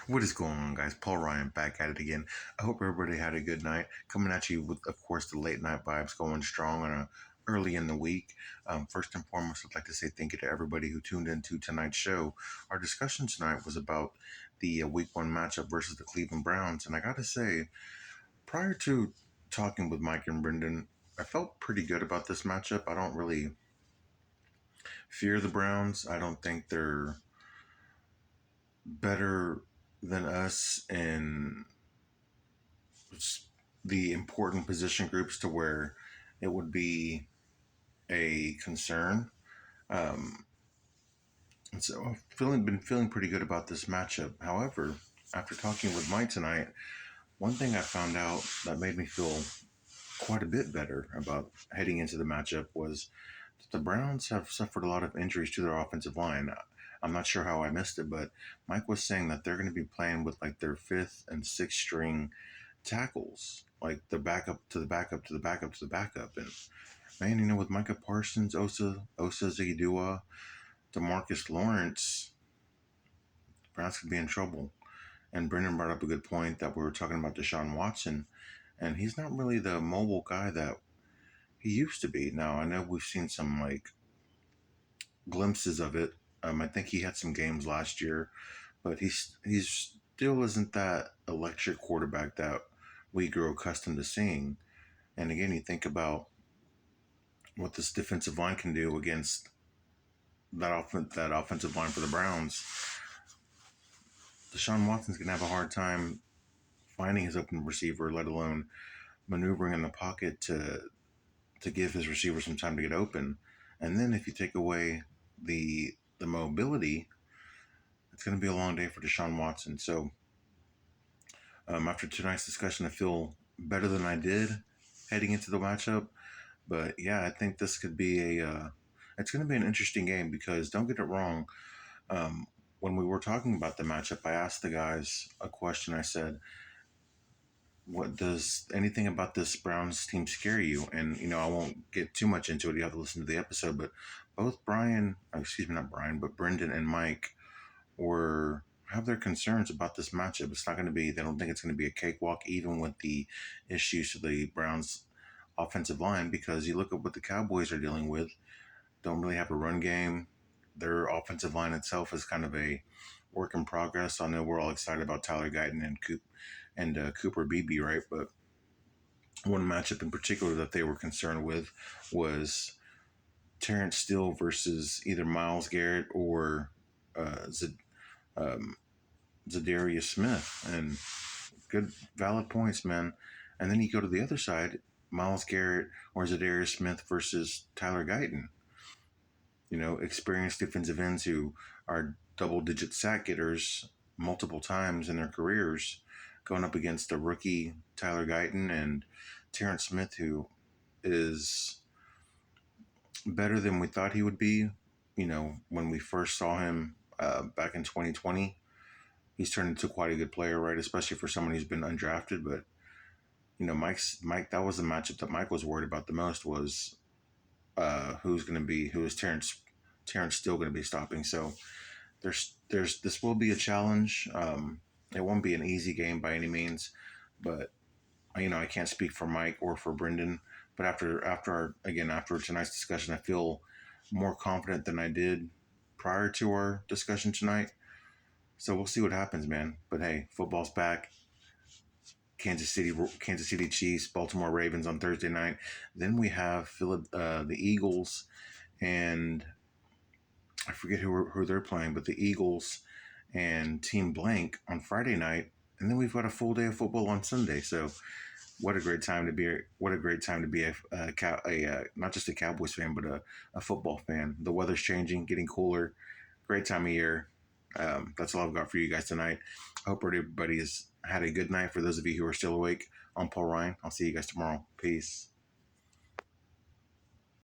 What is going on, guys? Paul Ryan back at it again. I hope everybody had a good night. Coming at you with, of course, the late night vibes going strong and early in the week. First and foremost, I'd like to say thank you to everybody who tuned into tonight's show. Our discussion tonight was about the Week 1 matchup versus the Cleveland Browns. And I got to say, prior to talking with Mike and Brendan, I felt pretty good about this matchup. I don't really fear the Browns. I don't think they're better than us in the important position groups to where it would be a concern. Um, and so I've been feeling pretty good about this matchup. However, after talking with Mike tonight, one thing I found out that made me feel quite a bit better about heading into the matchup was that the Browns have suffered a lot of injuries to their offensive line. I'm not sure how I missed it, but Mike was saying that they're going to be playing with like their fifth and sixth string tackles, like the backup to the backup to the backup to the backup. And man, with Micah Parsons, Osa Zigidua, Demarcus Lawrence, Browns could be in trouble. And Brendan brought up a good point that we were talking about Deshaun Watson, and he's not really the mobile guy that he used to be. Now, I know we've seen some like glimpses of it. I think he had some games last year, but he's still isn't that electric quarterback that we grew accustomed to seeing. And again, you think about what this defensive line can do against that offensive line for the Browns. Deshaun Watson's gonna have a hard time finding his open receiver, let alone maneuvering in the pocket to give his receiver some time to get open. And then if you take away the mobility, it's going to be a long day for Deshaun Watson. So after tonight's discussion, I feel better than I did heading into the matchup. But yeah, I think this could be it's going to be an interesting game because don't get it wrong. When we were talking about the matchup, I asked the guys a question. I said, what does anything about this Browns team scare you? And, I won't get too much into it. You have to listen to the episode. But both not Brian, but Brendan and Mike have their concerns about this matchup. It's not going to be, they don't think it's going to be a cakewalk, even with the issues to the Browns offensive line, because you look at what the Cowboys are dealing with, don't really have a run game. Their offensive line itself is kind of a work in progress. I know we're all excited about Tyler Guyton and Cooper Beebe, right? But one matchup in particular that they were concerned with was Terrence Steele versus either Myles Garrett or Zadarius Smith. And good, valid points, man. And then you go to the other side, Myles Garrett or Zadarius Smith versus Tyler Guyton. Experienced defensive ends who are double-digit sack getters multiple times in their careers, going up against a rookie Tyler Guyton and Terrence Smith, who is better than we thought he would be. When we first saw him back in 2020, he's turned into quite a good player, right? Especially for someone who's been undrafted. But Mike, that was the matchup that Mike was worried about the most was who is Terrence still going to be stopping. So there's this will be a challenge. It won't be an easy game by any means, but I can't speak for Mike or for Brendan. But after tonight's discussion, I feel more confident than I did prior to our discussion tonight. So we'll see what happens, man. But hey, football's back. Kansas City Chiefs, Baltimore Ravens on Thursday night. Then we have the Eagles, and I forget who they're playing, but the Eagles and Team Blank on Friday night, and then we've got a full day of football on Sunday. So what a great time to be! Not just a Cowboys fan, but a football fan. The weather's changing, getting cooler. Great time of year. That's all I've got for you guys tonight. I hope everybody has had a good night. For those of you who are still awake, I'm Paul Ryan. I'll see you guys tomorrow. Peace.